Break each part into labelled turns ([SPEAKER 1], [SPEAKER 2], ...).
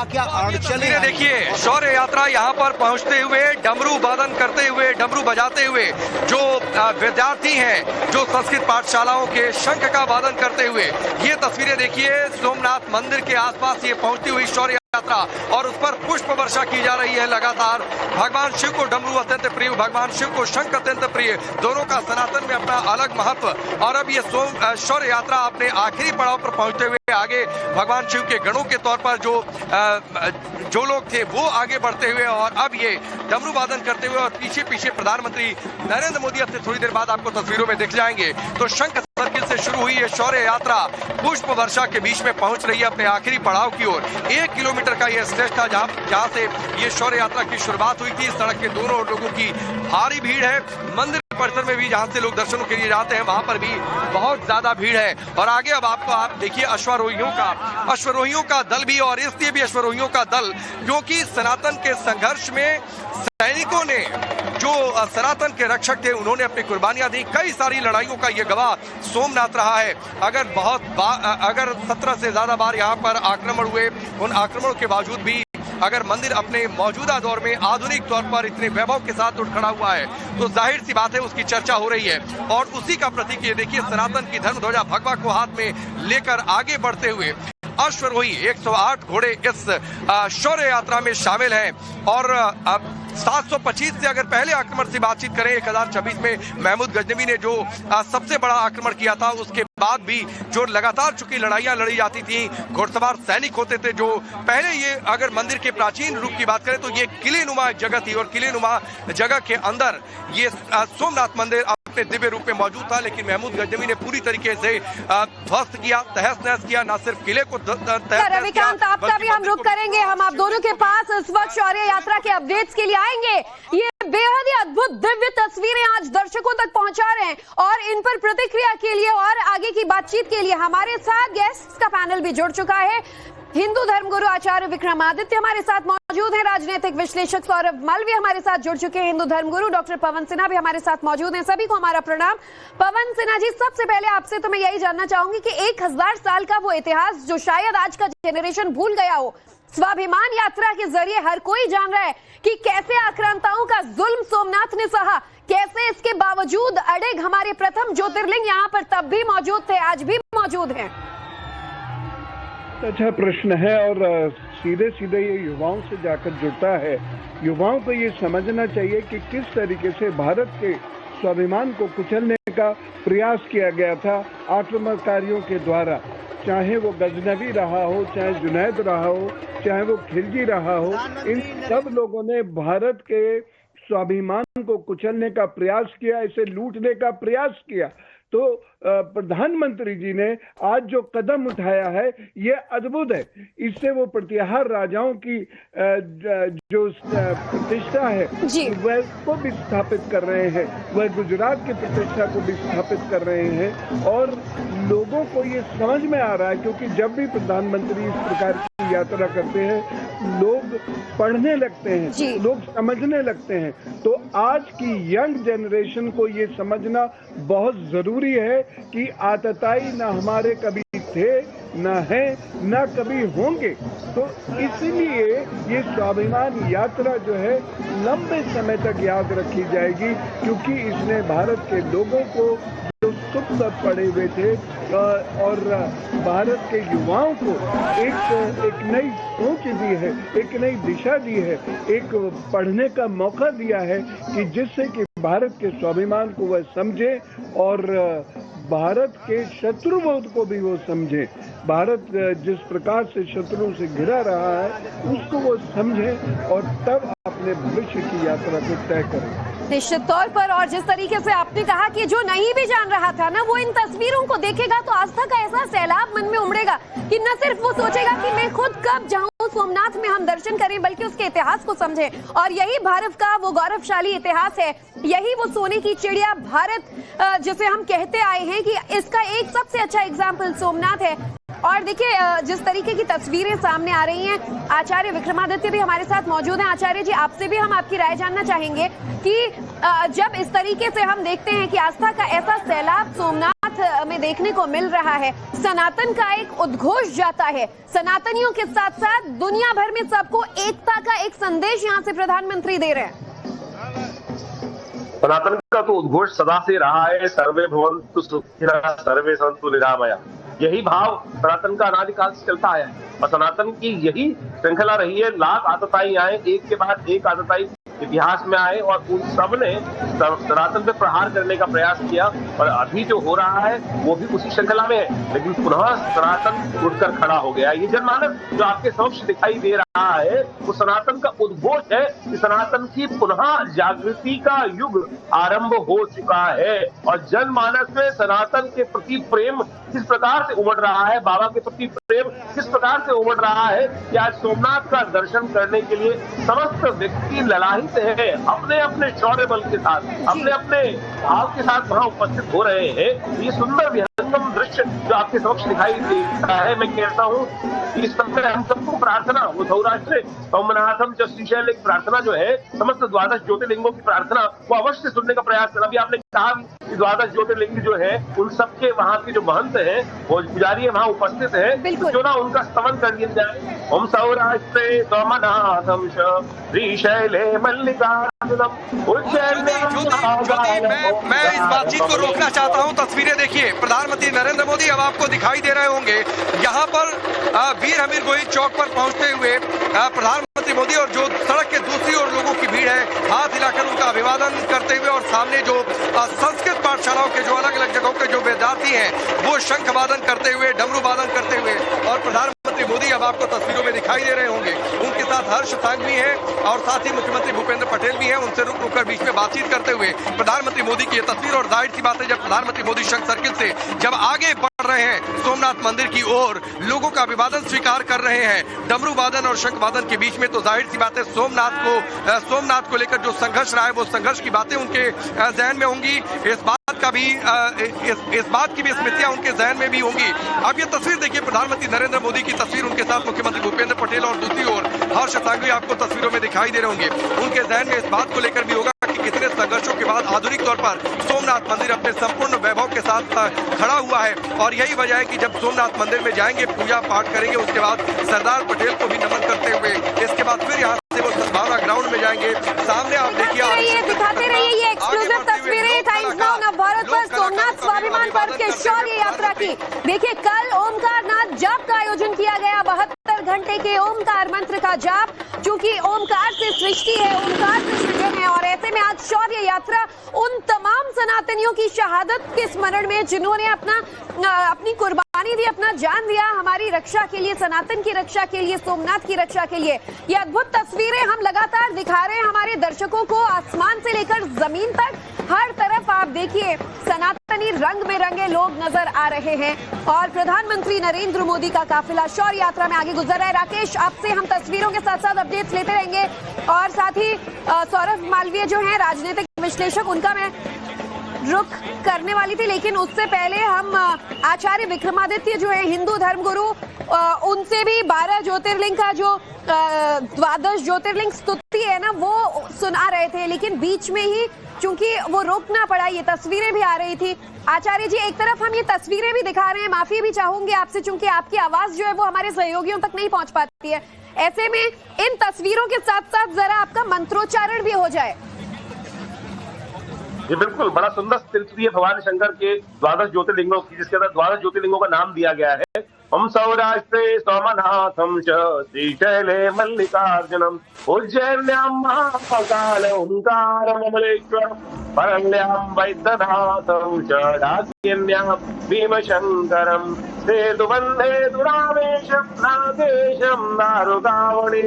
[SPEAKER 1] क्या अड़चने
[SPEAKER 2] देखिए, शौर्य यात्रा यहाँ पर पहुँचते हुए डमरू वादन करते हुए, डमरू बजाते हुए जो विद्यार्थी हैं, जो संस्कृत पाठशालाओं के शंख का वादन करते हुए, ये तस्वीरें देखिए सोमनाथ मंदिर के आसपास ये पहुंचती हुई शौर्य यात्रा, और उस पर पुष्प वर्षा की जा रही है लगातार। भगवान शिव को डमरू अत्यंत प्रिय, भगवान शिव को शंख अत्यंत प्रिय, दोनों का सनातन में अपना अलग महत्व। और अब ये शौर्य यात्रा अपने आखिरी पड़ाव पर पहुंचते हुए आगे भगवान शिव के गणों के तौर पर जो लोग थे वो आगे बढ़ते हुए, और अब ये डमरू वादन करते हुए, और पीछे पीछे प्रधानमंत्री नरेंद्र मोदी अब से थोड़ी देर बाद आपको तस्वीरों में दिख जाएंगे। तो शंख सर्किल से शुरू हुई ये शौर्य यात्रा पुष्प वर्षा के बीच में पहुंच रही है अपने आखिरी पड़ाव की ओर। 1 किलोमीटर का यह स्ट्रेच था जहां से ये शौर्य यात्रा की शुरुआत हुई थी। सड़क के दोनों ओर लोगों की भारी भीड़ है। मंदिर परिसर में भी जहां से लोग दर्शनों के लिए जाते हैं वहां पर भी बहुत ज्यादा भीड़ है। और आगे अब आप देखिए अश्वरोहियों का दल भी, और इसलिए भी अश्वरोहियों का दल क्योंकि सनातन के संघर्ष में सैनिकों ने, जो सनातन के रक्षक थे, उन्होंने अपनी कुर्बानियां दी। कई सारी लड़ाइयों का ये गवाह सोमनाथ रहा है। अगर 17 से ज्यादा बार यहाँ पर आक्रमण हुए, उन आक्रमणों के बावजूद भी अगर मंदिर अपने मौजूदा दौर में आधुनिक तौर पर इतने वैभव के साथ उठ खड़ा हुआ है, तो जाहिर सी बात है उसकी चर्चा हो रही है। और उसी का प्रतीक ये देखिए, सनातन की धर्म ध्वजा भगवा को हाथ में लेकर आगे बढ़ते हुए अश्वरोही 108 घोड़े इस शौर्य यात्रा में शामिल हैं। और 725 से अगर पहले आक्रमण से बातचीत करें, 1026 में महमूद गजनवी ने जो सबसे बड़ा आक्रमण किया था, उसके बाद भी जो लगातार चुकी लड़ाइयां लड़ी जाती थी, घुड़सवार सैनिक होते थे, जो पहले ये अगर मंदिर के प्राचीन रूप की बात करें तो ये किलेनुमा जगह थी, और किलेनुमा जगह के अंदर ये सोमनाथ मंदिर अपने दिव्य रूप में मौजूद था। लेकिन महमूद गजनवी ने पूरी तरीके से ध्वस्त किया, तहस नहस किया, न सिर्फ किले को
[SPEAKER 3] रविकांत, आपका भी हम रुख करेंगे। हम आप दोनों के पास इस वक्त शौर्य यात्रा के अपडेट्स के लिए आएंगे। ये बेहद ही अद्भुत दिव्य तस्वीरें आज दर्शकों तक पहुंचा रहे हैं, और इन पर प्रतिक्रिया के लिए और आगे की बातचीत के लिए हमारे साथ गेस्ट का पैनल भी जुड़ चुका है। हिंदू धर्मगुरु आचार्य विक्रमादित्य हमारे साथ मौजूद हैं, राजनीतिक विश्लेषक सौरभ मल भी हमारे साथ जुड़ चुके हैं, हिंदू धर्मगुरु डॉक्टर पवन सिन्हा भी हमारे साथ मौजूद हैं। सभी को हमारा प्रणाम। पवन सिन्हा जी, सबसे पहले आपसे तो मैं यही जानना चाहूंगी कि 1000 साल का वो इतिहास जो शायद आज का जेनरेशन भूल गया हो, स्वाभिमान यात्रा के जरिए हर कोई जान रहा है कि कैसे आक्रांताओं का जुल्म सोमनाथ ने सहा, कैसे इसके बावजूद अड़ेग हमारे प्रथम ज्योतिर्लिंग यहाँ पर तब भी मौजूद थे, आज भी मौजूद हैं।
[SPEAKER 4] अच्छा प्रश्न है, और सीधे सीधे ये युवाओं से जाकर जुड़ता है। युवाओं को ये समझना चाहिए कि किस तरीके से भारत के स्वाभिमान को कुचलने का प्रयास किया गया था आक्रमणकारियों के द्वारा, चाहे वो गजनवी रहा हो, चाहे जुनैद रहा हो, चाहे वो खिलजी रहा हो। इन सब लोगों ने भारत के स्वाभिमान को कुचलने का प्रयास किया, इसे लूटने का प्रयास किया। तो प्रधानमंत्री जी ने आज जो कदम उठाया है ये अद्भुत है। इससे वो प्रतिहार राजाओं की जो प्रतिष्ठा है वह को भी स्थापित कर रहे हैं, वह गुजरात की प्रतिष्ठा को भी स्थापित कर रहे हैं। और लोगों को ये समझ में आ रहा है, क्योंकि जब भी प्रधानमंत्री इस प्रकार की यात्रा करते हैं लोग पढ़ने लगते हैं, लोग समझने लगते हैं। तो आज की यंग जनरेशन को ये समझना बहुत जरूरी है कि आतताई न हमारे कभी थे, न है, न कभी होंगे। तो इसलिए ये स्वाभिमान यात्रा जो है लंबे समय तक याद रखी जाएगी, क्योंकि इसने भारत के लोगों को जो सुप्त पड़े हुए थे और भारत के युवाओं को एक नई सोच दी है, एक नई दिशा दी है, एक पढ़ने का मौका दिया है कि जिससे कि भारत के स्वाभिमान को वह समझे और भारत के शत्रुबोध को भी वो समझे। भारत जिस प्रकार से शत्रु से घिरा रहा है उसको वो समझे और तब अपने भविष्य की यात्रा को तय करें।
[SPEAKER 3] निश्चित तौर पर, और जिस तरीके से आपने कहा कि जो नहीं भी जान रहा था ना, वो इन तस्वीरों को देखेगा तो आस्था का ऐसा सैलाब मन में उमड़ेगा कि न सिर्फ वो सोचेगा कि मैं खुद कब जाऊं सोमनाथ में हम दर्शन करें, बल्कि उसके इतिहास को समझे। और यही भारत का वो गौरवशाली इतिहास है, यही वो सोने की चिड़िया भारत जिसे हम कहते आए हैं कि इसका एक सबसे अच्छा एग्जाम्पल सोमनाथ है। और देखिए जिस तरीके की तस्वीरें सामने आ रही हैं, आचार्य विक्रमादित्य भी हमारे साथ मौजूद हैं। आचार्य जी, आपसे भी हम आपकी राय जानना चाहेंगे कि जब इस तरीके से हम देखते हैं कि आस्था का ऐसा सैलाब सोमनाथ साथ में देखने को मिल रहा है। सनातन का एक उद्घोष जाता है, सनातनियों के साथ साथ दुनिया भर में सबको एकता का एक संदेश यहाँ से प्रधानमंत्री दे रहे हैं।
[SPEAKER 1] सनातन का तो उद्घोष सदा से रहा है, सर्वे भवन्तु सुखिनः सर्वे सन्तु निरामया। यही भाव सनातन का अनादिकाल से चलता आया है और सनातन की यही श्रृंखला रही है। लाख आतताई आए, एक के बाद एक आतताई इतिहास में आए और उन सब ने सनातन पे प्रहार करने का प्रयास किया और अभी जो हो रहा है वो भी उसी श्रृंखला में है, लेकिन पुनः सनातन उठकर खड़ा हो गया। ये जनमानस जो आपके समक्ष दिखाई दे रहा है वो सनातन का उद्घोष है कि सनातन की पुनः जागृति का युग आरंभ हो चुका है और जनमानस में सनातन के प्रति प्रेम किस प्रकार से उमड़ रहा है, बाबा के प्रति प्रेम किस प्रकार से उमड़ रहा है कि आज सोमनाथ का दर्शन करने के लिए समस्त व्यक्ति ललाहित है, अपने अपने शौर्य बल के साथ, अपने अपने भाव के साथ वहां उपस्थित हो रहे हैं। ये सुंदर विहंगम दृश्य जो आपके समक्ष दिखाई देता है, मैं कहता हूँ इस समय हम सबको प्रार्थना, वो सौराष्ट्र सोमनाथम च श्रीशैल एक प्रार्थना जो है, समस्त द्वादश ज्योतिर्लिंगों की प्रार्थना, वो अवश्य सुनने का प्रयास करना। अभी आपने कहा कि द्वादश ज्योतिर्लिंग जो है उन सबके वहाँ के जो महंत हैं, वो पुजारी है, वहाँ उपस्थित है, जो ना उनका स्तमन कर दिया जाए। ओम सौराष्ट्रे सोमनाथम श्रीशैले मल्लिकार्जुनम उज्जैन।
[SPEAKER 2] मैं इस बातचीत को रोकना चाहता हूं। तस्वीरें देखिए, प्रधानमंत्री नरेंद्र मोदी अब आपको दिखाई दे रहे होंगे यहाँ पर वीर हमीर गोहिल चौक पर पहुंचते हुए प्रधानमंत्री मोदी, और जो सड़क के दूसरी ओर लोगों की भीड़ है, हाथ हिलाकर उनका अभिवादन करते हुए, और सामने जो संस्कृत पाठशालाओं के जो अलग अलग जगहों के जो विद्यार्थी हैं वो शंख वादन करते हुए, डमरू वादन करते हुए, और प्रधानमंत्री मोदी अब आपको तस्वीरों में दिखाई दे रहे होंगे। उनके साथ हर्ष सांघवी है और साथ ही मुख्यमंत्री भूपेंद्र पटेल भी हैं। उनसे रुक रुक कर बीच में बातचीत करते हुए प्रधानमंत्री मोदी की ये तस्वीर, और जाहिर सी बात है जब प्रधानमंत्री मोदी शंख सर्किल से जब आगे बढ़ रहे हैं सोमनाथ मंदिर की ओर, लोगों का अभिवादन स्वीकार कर रहे हैं डमरू वादन और शंख वादन के बीच में, तो जाहिर सी बात है सोमनाथ को लेकर जो संघर्ष रहा है वो संघर्ष की बातें उनके जहन में होंगी। इस बात की भी स्मृतियां उनके जहन में भी होंगी। अब ये तस्वीर देखिए, प्रधानमंत्री नरेंद्र मोदी की तस्वीर, उनके साथ मुख्यमंत्री भूपेंद्र पटेल और दूसरी ओर हर्ष सांघवी आपको तस्वीरों में दिखाई दे रहे होंगे। उनके जहन में इस बात को लेकर भी होगा कि कितने संघर्षों के बाद आधुनिक तौर पर सोमनाथ मंदिर अपने संपूर्ण वैभव के साथ खड़ा हुआ है, और यही वजह है कि जब सोमनाथ मंदिर में जाएंगे, पूजा पाठ करेंगे, उसके बाद सरदार पटेल को भी नमन करते हुए इसके बाद फिर यहाँ से वो सद्भावना ग्राउंड में जाएंगे। सामने आप देखिए,
[SPEAKER 3] दिखाते रहिए ये एक्सक्लूसिव तस्वीरें टाइम्स नाउ नवभारत पर सोमनाथ स्वाभिमान पर्व के शौर्य यात्रा की। देखिए, कल ओमकारनाथ जाप का आयोजन किया गया, 72 घंटे के ओमकार मंत्र का जाप, क्योंकि ओमकार से सृष्टि है, ओमकार से सृजन है, और ऐसे में आज शौर्य यात्रा उन तमाम सनातनियों की शहादत के स्मरण में जिन्होंने अपनी कुर्बानी दी, अपना जान दिया हमारी रक्षा के लिए, सनातन की रक्षा के लिए, सोमनाथ की रक्षा के लिए। ये अद्भुत तस्वीरें हम लगातार दिखा रहे हैं हमारे दर्शकों को, आसमान से लेकर जमीन तक हर तरफ आप देखिए सनातनी रंग में रंगे लोग नजर आ रहे हैं, और प्रधानमंत्री नरेंद्र मोदी का काफिला शौर्य यात्रा में आगे गुजर रहा है। राकेश, आपसे हम तस्वीरों के साथ साथ अपडेट्स लेते रहेंगे, और साथ ही सौरभ मालवीय जो है राजनीतिक विश्लेषक, उनका मैं रुख करने वाली थी, लेकिन उससे पहले हम आचार्य विक्रमादित्य जो है हिंदू धर्मगुरु, उनसे भी 12 ज्योतिर्लिंग का जो द्वादश ज्योतिर्लिंग स्तुति है ना, वो सुना रहे थे, लेकिन बीच में ही चूंकि वो रोकना पड़ा, ये तस्वीरें भी आ रही थी। आचार्य जी, एक तरफ हम ये तस्वीरें भी दिखा रहे हैं, माफी भी चाहूंगी आपसे चूंकि आपकी आवाज जो है वो हमारे सहयोगियों तक नहीं पहुंच पाती है, ऐसे में इन तस्वीरों के साथ साथ जरा आपका मंत्रोच्चारण भी हो जाए।
[SPEAKER 1] ये बिल्कुल बड़ा सुंदर सिलसिला है भगवान शंकर के द्वादश ज्योतिर्लिंगों की, जिसके अंदर द्वादश ज्योतिर्लिंगों का नाम दिया गया है। हम सौराष्ट्रे सोमनाथम च श्रीशैले मल्लिकार्जुनम उज्जैन्यां महाकाल ओंकारममलेश्वरम परल्यां वैद्यनाथं च डाकिन्यां भीमशंकरं सेतुबन्धे दुरावेशं नागेशं दारुकावणे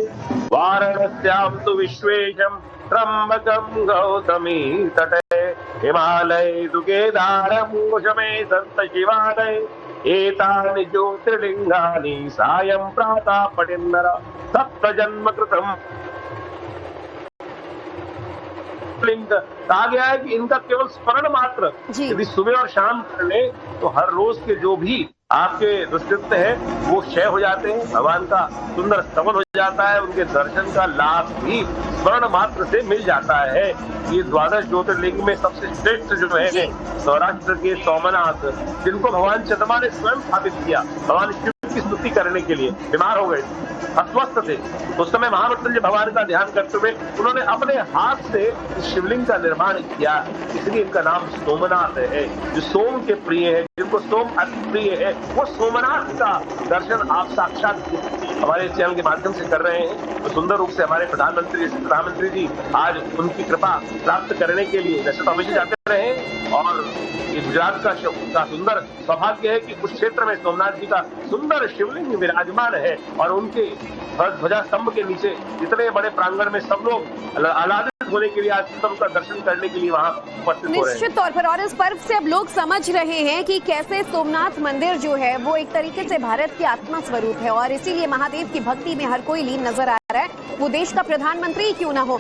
[SPEAKER 1] वाराणस्यां तु विश्वेशं त्र्यंबकं गौतमी तटे हिमालय तु केदारं शमे संत शिवालय एतानि ज्योतिर्लिंगानि सायं प्रातः पठेन्नर सप्त जन्म कृतम। लिंग कहा गया है कि इनका केवल स्मरण मात्र यदि सुबह और शाम कर ले तो हर रोज के जो भी आपके दुष्कृत्य है वो क्षय हो जाते हैं, भगवान का सुंदर स्तवन हो जाता है, उनके दर्शन का लाभ भी स्वर्ण मात्र से मिल जाता है। ये 12 ज्योतिर्लिंग में सबसे श्रेष्ठ जो है सौराष्ट्र के सोमनाथ, जिनको भगवान चंद्रमा ने स्वयं स्थापित किया, भगवान शिव की स्तुति करने के लिए बीमार हो गए, अस्वस्थ थे। उस समय महामृत्युंजय भगवान का ध्यान करते हुए उन्होंने अपने हाथ से शिवलिंग का निर्माण किया, इसलिए इनका नाम सोमनाथ है। जो सोम के प्रिय है, जिनको सोम अति प्रिय है, वो सोमनाथ का दर्शन आप साक्षात हमारे चैनल के माध्यम से कर रहे हैं। तो सुंदर रूप से हमारे प्रधानमंत्री जी आज उनकी कृपा प्राप्त करने के लिए वैसे तो हमेशा जाते रहे, और ये गुजरात का सुंदर सौभाग्य है कि उस क्षेत्र में सोमनाथ जी का सुंदर शिवलिंग विराजमान है, और उनके ध्वजा स्तंभ के नीचे इतने बड़े प्रांगण में सब लोग आह्लादित होने के लिए, आज सबका दर्शन करने के लिए वहाँ उपस्थित हो रहे हैं।
[SPEAKER 3] निश्चित तौर पर, और इस पर्व से अब लोग समझ रहे हैं कि कैसे सोमनाथ मंदिर जो है वो एक तरीके से भारत की आत्मा स्वरूप है, और इसीलिए महादेव की भक्ति में हर कोई लीन नजर आ रहा है, वो देश का प्रधानमंत्री क्यों ना हो।